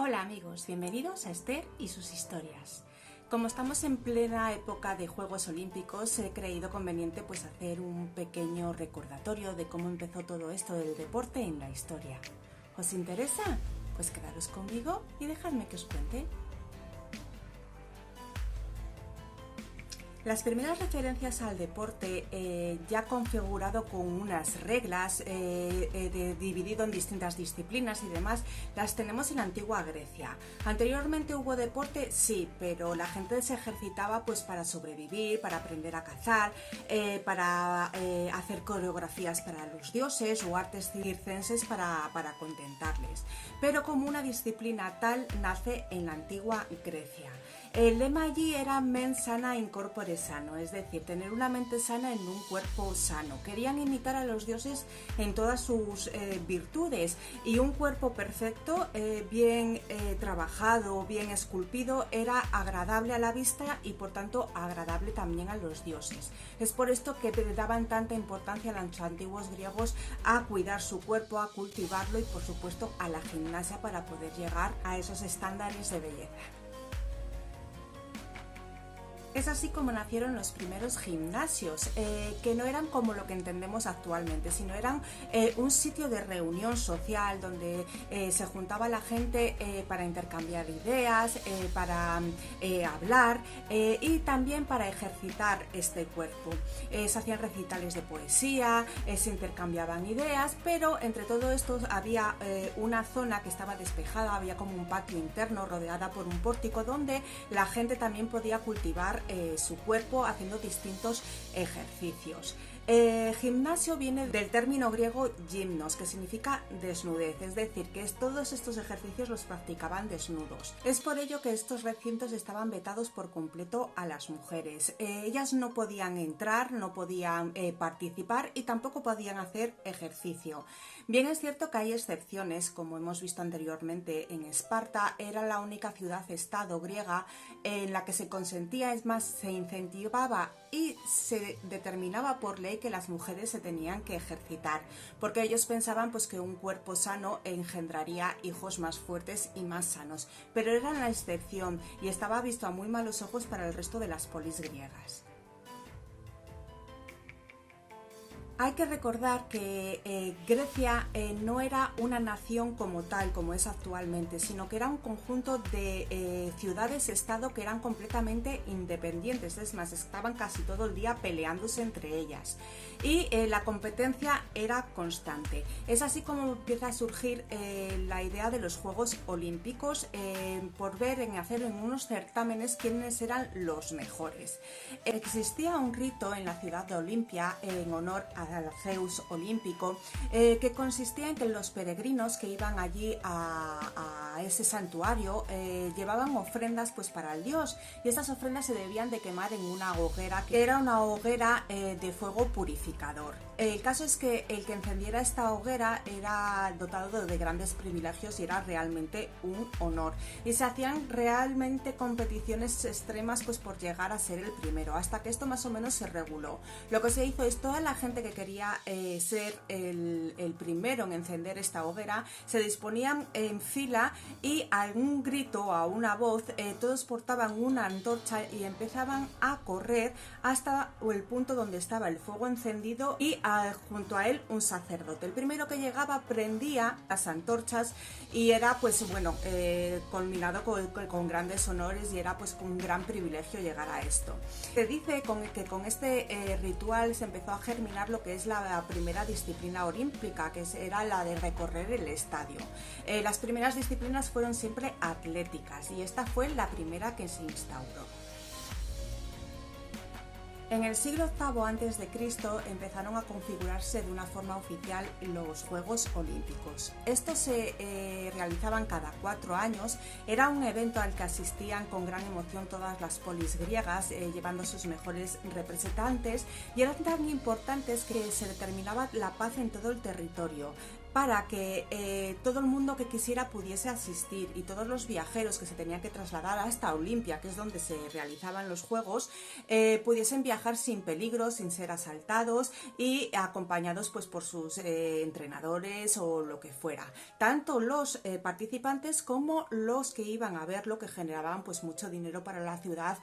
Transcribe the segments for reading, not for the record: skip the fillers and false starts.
Hola amigos, bienvenidos a Esther y sus historias. Como estamos en plena época de Juegos Olímpicos, he creído conveniente hacer un pequeño recordatorio de cómo empezó todo esto del deporte en la historia. ¿Os interesa? Pues quedaros conmigo y dejadme que os cuente. Las primeras referencias al deporte ya configurado con unas reglas dividido en distintas disciplinas y demás, las tenemos en la antigua Grecia. Anteriormente hubo deporte, sí, pero la gente se ejercitaba para sobrevivir, para aprender a cazar, para hacer coreografías para los dioses o artes circenses para contentarles. Pero como una disciplina tal nace en la antigua Grecia. El lema allí era mens sana in corpore sano, es decir, tener una mente sana en un cuerpo sano. Querían imitar a los dioses en todas sus virtudes, y un cuerpo perfecto, bien trabajado, bien esculpido, era agradable a la vista y por tanto agradable también a los dioses. Es por esto que daban tanta importancia a los antiguos griegos a cuidar su cuerpo, a cultivarlo y por supuesto a la gimnasia para poder llegar a esos estándares de belleza. Es así como nacieron los primeros gimnasios, que no eran como lo que entendemos actualmente, sino eran un sitio de reunión social donde se juntaba la gente para intercambiar ideas, para hablar y también para ejercitar este cuerpo. Se hacían recitales de poesía, se intercambiaban ideas, pero entre todo esto había una zona que estaba despejada, había como un patio interno rodeada por un pórtico donde la gente también podía cultivar su cuerpo haciendo distintos ejercicios. Gimnasio viene del término griego gimnos, que significa desnudez, es decir, que todos estos ejercicios los practicaban desnudos. Es por ello que estos recintos estaban vetados por completo a las mujeres. Ellas no podían entrar, no podían participar y tampoco podían hacer ejercicio. Bien es cierto que hay excepciones, como hemos visto anteriormente en Esparta, era la única ciudad-estado griega en la que se consentía, es más, se incentivaba y se determinaba por ley que las mujeres se tenían que ejercitar, porque ellos pensaban que un cuerpo sano engendraría hijos más fuertes y más sanos, pero era la excepción y estaba visto a muy malos ojos para el resto de las polis griegas. Hay que recordar que Grecia no era una nación como tal, como es actualmente, sino que era un conjunto de ciudades-estado que eran completamente independientes. Es más, estaban casi todo el día peleándose entre ellas. Y la competencia era constante. Es así como empieza a surgir la idea de los Juegos Olímpicos, por ver en hacer en unos certámenes quiénes eran los mejores. Existía un rito en la ciudad de Olimpia en honor al Zeus olímpico, que consistía en que los peregrinos que iban allí a ese santuario llevaban ofrendas para el dios, y estas ofrendas se debían de quemar en una hoguera, que era una hoguera de fuego purificador. El caso es que el que encendiera esta hoguera era dotado de grandes privilegios y era realmente un honor, y se hacían realmente competiciones extremas por llegar a ser el primero, hasta que esto más o menos se reguló. Lo que se hizo es toda la gente que quería ser el primero en encender esta hoguera se disponían en fila y a un grito, a una voz, todos portaban una antorcha y empezaban a correr hasta el punto donde estaba el fuego encendido y junto a él un sacerdote. El primero que llegaba prendía las antorchas y era culminado con grandes honores, y era un gran privilegio llegar a esto. Se dice que con este ritual se empezó a germinar lo que es la primera disciplina olímpica, que era la de recorrer el estadio. Las primeras disciplinas fueron siempre atléticas y esta fue la primera que se instauró. En el siglo VIII a.C. empezaron a configurarse de una forma oficial los Juegos Olímpicos. Estos se realizaban cada 4 años, era un evento al que asistían con gran emoción todas las polis griegas, llevando sus mejores representantes, y eran tan importantes que se determinaba la paz en todo el territorio. para que todo el mundo que quisiera pudiese asistir, y todos los viajeros que se tenían que trasladar hasta Olimpia, que es donde se realizaban los juegos, pudiesen viajar sin peligro, sin ser asaltados y acompañados pues por sus entrenadores o lo que fuera. Tanto los participantes como los que iban a verlo, que generaban pues mucho dinero para la ciudad,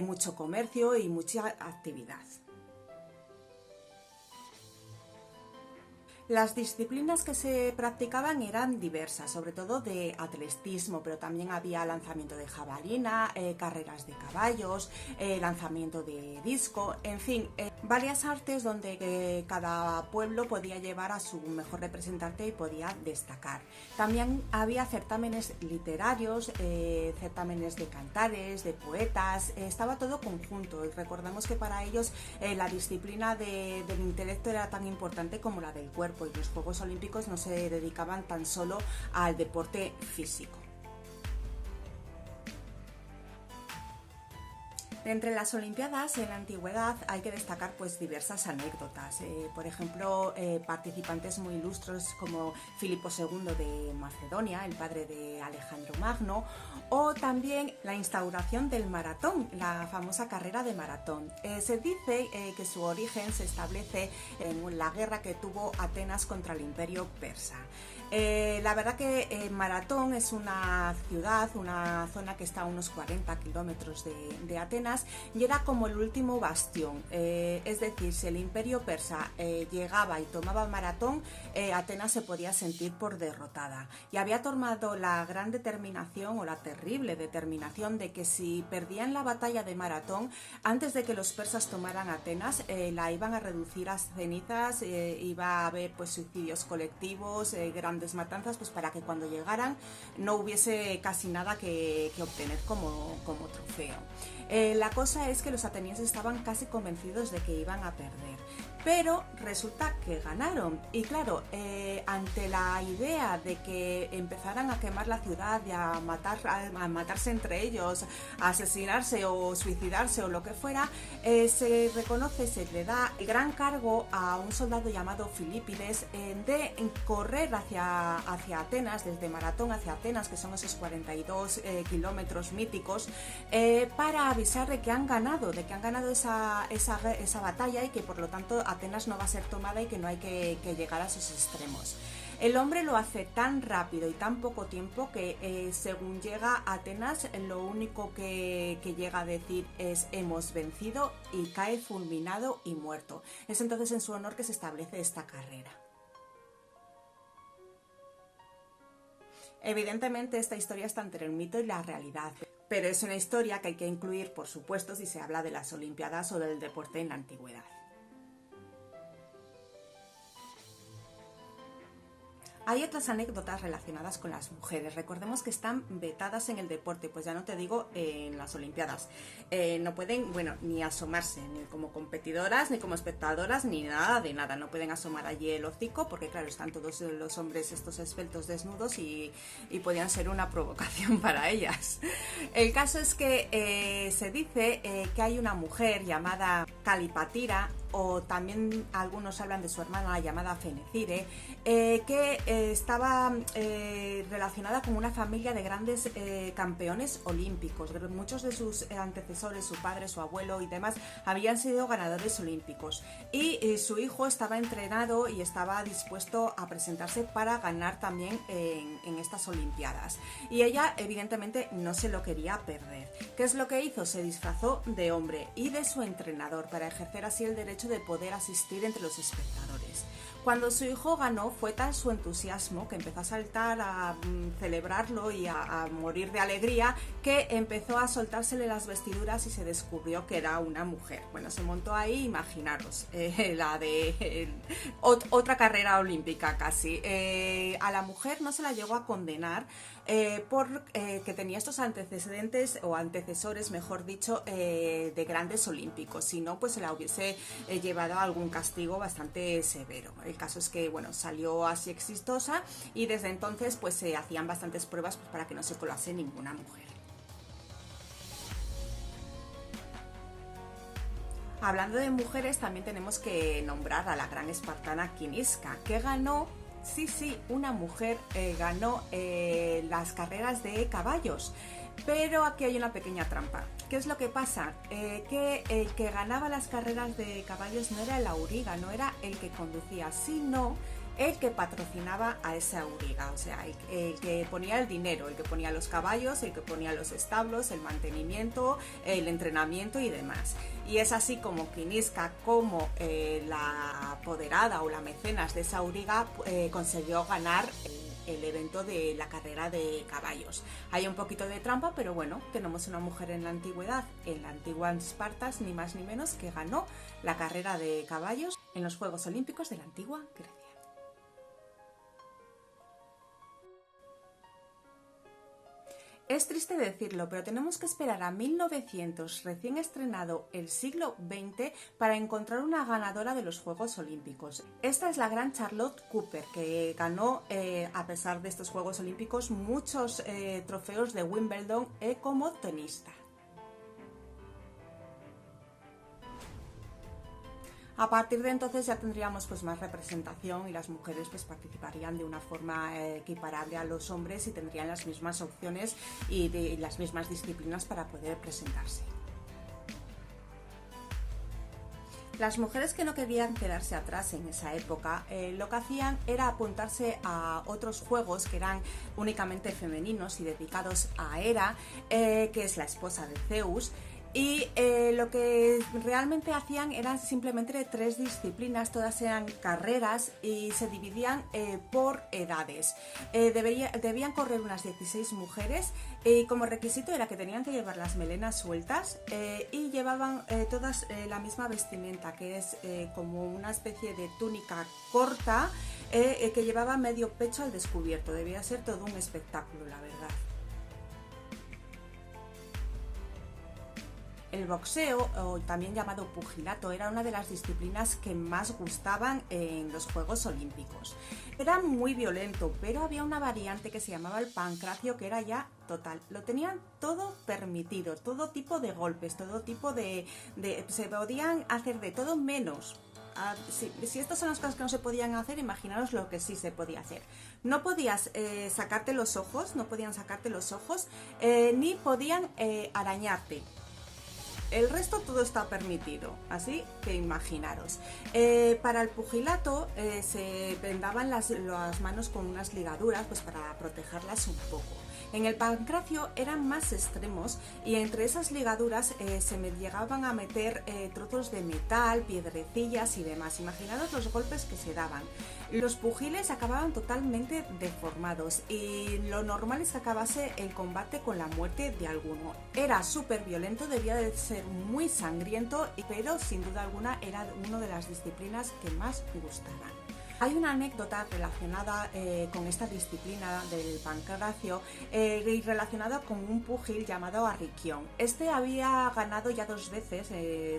mucho comercio y mucha actividad. Las disciplinas que se practicaban eran diversas, sobre todo de atletismo, pero también había lanzamiento de jabalina, carreras de caballos, lanzamiento de disco, en fin, varias artes donde cada pueblo podía llevar a su mejor representante y podía destacar. También había certámenes literarios, certámenes de cantares, de poetas, estaba todo conjunto. Recordemos que para ellos la disciplina del intelecto era tan importante como la del cuerpo, y los Juegos Olímpicos no se dedicaban tan solo al deporte físico. Entre las Olimpiadas en la antigüedad hay que destacar pues diversas anécdotas. Por ejemplo, participantes muy ilustres como Filipo II de Macedonia, el padre de Alejandro Magno, o también la instauración del maratón, la famosa carrera de maratón. Se dice que su origen se establece en la guerra que tuvo Atenas contra el Imperio Persa. La verdad que Maratón es una ciudad, una zona que está a unos 40 kilómetros de Atenas, y era como el último bastión. Es decir, si el Imperio Persa llegaba y tomaba Maratón, Atenas se podía sentir por derrotada. Y había tomado la gran determinación, o la terrible determinación, de que si perdían la batalla de Maratón, antes de que los persas tomaran Atenas, la iban a reducir a cenizas, iba a haber pues suicidios colectivos, grandes matanzas, pues para que cuando llegaran no hubiese casi nada que obtener como trofeo. La cosa es que los atenienses estaban casi convencidos de que iban a perder, pero resulta que ganaron. Y claro, ante la idea de que empezaran a quemar la ciudad y a matarse entre ellos, a asesinarse o suicidarse o lo que fuera, se le da el gran cargo a un soldado llamado Filipides de correr hacia Atenas, desde Maratón hacia Atenas, que son esos 42 kilómetros míticos, para avisar de que han ganado esa batalla, y que por lo tanto Atenas no va a ser tomada y que no hay que llegar a esos extremos. El hombre lo hace tan rápido y tan poco tiempo que según llega a Atenas, lo único que llega a decir es: hemos vencido, y cae fulminado y muerto. Es entonces en su honor que se establece esta carrera. Evidentemente esta historia está entre el mito y la realidad, pero es una historia que hay que incluir, por supuesto, si se habla de las Olimpiadas o del deporte en la antigüedad. Hay otras anécdotas relacionadas con las mujeres. Recordemos que están vetadas en el deporte, pues ya no te digo en las Olimpiadas. No pueden, ni asomarse, ni como competidoras, ni como espectadoras, ni nada de nada. No pueden asomar allí el hocico, porque claro, están todos los hombres estos esbeltos desnudos y podían ser una provocación para ellas. El caso es que se dice que hay una mujer llamada Calipatira, o también algunos hablan de su hermana llamada Fenecire, que estaba relacionada con una familia de grandes campeones olímpicos. Muchos de sus antecesores, su padre, su abuelo y demás, habían sido ganadores olímpicos, y su hijo estaba entrenado y estaba dispuesto a presentarse para ganar también en estas Olimpiadas, y ella evidentemente no se lo quería perder. ¿Qué es lo que hizo? Se disfrazó de hombre y de su entrenador para ejercer así el derecho de poder asistir entre los espectadores. Cuando su hijo ganó, fue tal su entusiasmo que empezó a saltar, a celebrarlo y a morir de alegría, que empezó a soltársele las vestiduras y se descubrió que era una mujer. Bueno, se montó ahí, imaginaros, otra carrera olímpica casi. A la mujer no se la llegó a condenar porque tenía estos antecedentes, o antecesores mejor dicho, de grandes olímpicos, si no pues se la hubiese llevado a algún castigo bastante severo. El caso es que salió así exitosa, y desde entonces pues se hacían bastantes pruebas pues, para que no se colase ninguna mujer. Hablando de mujeres, también tenemos que nombrar a la gran espartana Quiniska, que ganó Sí, sí, una mujer ganó las carreras de caballos. Pero aquí hay una pequeña trampa. ¿Qué es lo que pasa? Que el que ganaba las carreras de caballos no era el auriga, no era el que conducía, sino el que patrocinaba a ese auriga, o sea, el que ponía el dinero, el que ponía los caballos, el que ponía los establos, el mantenimiento, el entrenamiento y demás. Y es así como Kinisca, como la apoderada o la mecenas de esa auriga, consiguió ganar el evento de la carrera de caballos. Hay un poquito de trampa, pero bueno, tenemos una mujer en la antigüedad, en la antigua Espartas, ni más ni menos, que ganó la carrera de caballos en los Juegos Olímpicos de la antigua Grecia. Es triste decirlo, pero tenemos que esperar a 1900, recién estrenado el siglo XX, para encontrar una ganadora de los Juegos Olímpicos. Esta es la gran Charlotte Cooper, que ganó, a pesar de estos Juegos Olímpicos, muchos trofeos de Wimbledon como tenista. A partir de entonces ya tendríamos pues más representación y las mujeres pues participarían de una forma equiparable a los hombres y tendrían las mismas opciones y las mismas disciplinas para poder presentarse. Las mujeres que no querían quedarse atrás en esa época, lo que hacían era apuntarse a otros juegos que eran únicamente femeninos y dedicados a Hera, que es la esposa de Zeus. Y lo que realmente hacían eran simplemente 3 disciplinas, todas eran carreras y se dividían por edades. Debían correr unas 16 mujeres y como requisito era que tenían que llevar las melenas sueltas y llevaban todas la misma vestimenta, que es como una especie de túnica corta que llevaba medio pecho al descubierto. Debía ser todo un espectáculo, la verdad. El boxeo, o también llamado pugilato, era una de las disciplinas que más gustaban en los Juegos Olímpicos. Era muy violento, pero había una variante que se llamaba el pancracio, que era ya total. Lo tenían todo permitido, todo tipo de golpes, todo tipo se podían hacer de todo menos. Si estas son las cosas que no se podían hacer, imaginaros lo que sí se podía hacer. No podías sacarte los ojos, ni podían arañarte. El resto todo está permitido, así que imaginaros. Para el pugilato se vendaban las manos con unas ligaduras pues para protegerlas un poco. En el pancracio eran más extremos y entre esas ligaduras llegaban a meter trozos de metal, piedrecillas y demás. Imaginaros los golpes que se daban. Los pugiles acababan totalmente deformados y lo normal es que acabase el combate con la muerte de alguno. Era súper violento, debía de ser muy sangriento, pero sin duda alguna era una de las disciplinas que más gustaban. Hay una anécdota relacionada con esta disciplina del pancracio y relacionada con un púgil llamado Arricchión. Este había ganado ya 2 veces,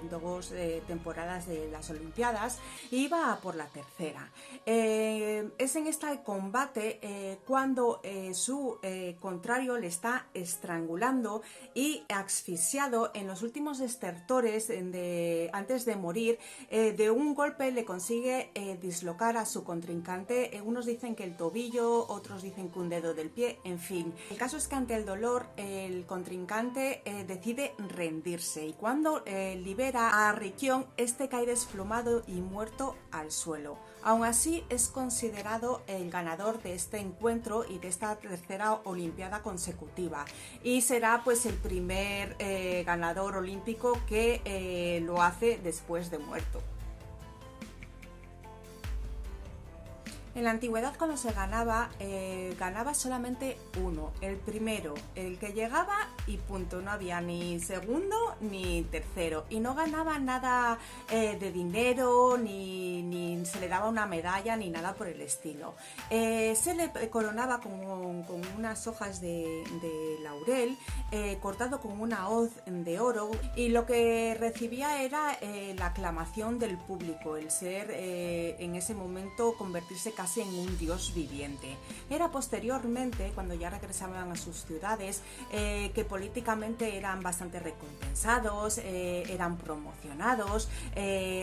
2 temporadas de las Olimpiadas, y iba por la tercera. Es en este combate cuando su contrario le está estrangulando y asfixiado en los últimos estertores antes de morir. De un golpe le consigue dislocar a su contrincante. Unos dicen que el tobillo, otros dicen que un dedo del pie, en fin. El caso es que ante el dolor el contrincante decide rendirse y cuando libera a Arricchión, este cae desplomado y muerto al suelo. Aún así es considerado el ganador de este encuentro y de esta tercera Olimpiada consecutiva y será pues el primer ganador olímpico que lo hace después de muerto. En la antigüedad cuando se ganaba solamente uno, el primero, el que llegaba y punto, no había ni segundo ni tercero y no ganaba nada de dinero ni se le daba una medalla ni nada por el estilo. Se le coronaba con unas hojas de laurel cortado con una hoz de oro y lo que recibía era la aclamación del público, el ser en ese momento convertirse casi en un dios viviente. Era posteriormente, cuando ya regresaban a sus ciudades, que políticamente eran bastante recompensados, eran promocionados,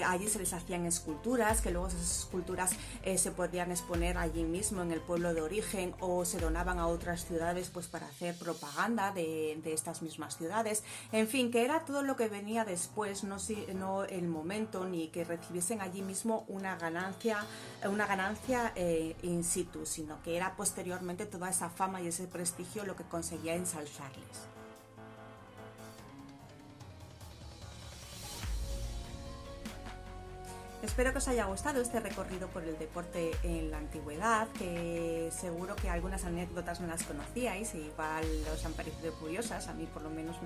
allí se les hacían esculturas, que luego esas esculturas se podían exponer allí mismo en el pueblo de origen o se donaban a otras ciudades pues para hacer propaganda de estas mismas ciudades. En fin, que era todo lo que venía después, no el momento, ni que recibiesen allí mismo una ganancia in situ, sino que era posteriormente toda esa fama y ese prestigio lo que conseguía ensalzarles. Espero que os haya gustado este recorrido por el deporte en la antigüedad, que seguro que algunas anécdotas no las conocíais y igual os han parecido curiosas, a mí por lo menos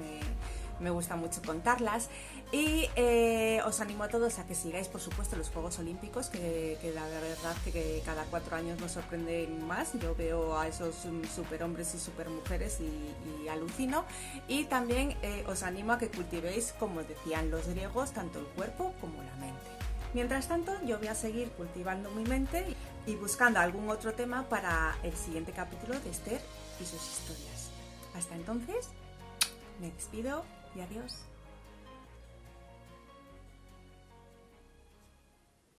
me gusta mucho contarlas. Y os animo a todos a que sigáis, por supuesto, los Juegos Olímpicos, que la verdad que cada 4 años nos sorprenden más. Yo veo a esos superhombres y supermujeres y alucino. Y también os animo a que cultivéis, como decían los griegos, tanto el cuerpo como la mente. Mientras tanto, yo voy a seguir cultivando mi mente y buscando algún otro tema para el siguiente capítulo de Esther y sus historias. Hasta entonces, me despido y adiós.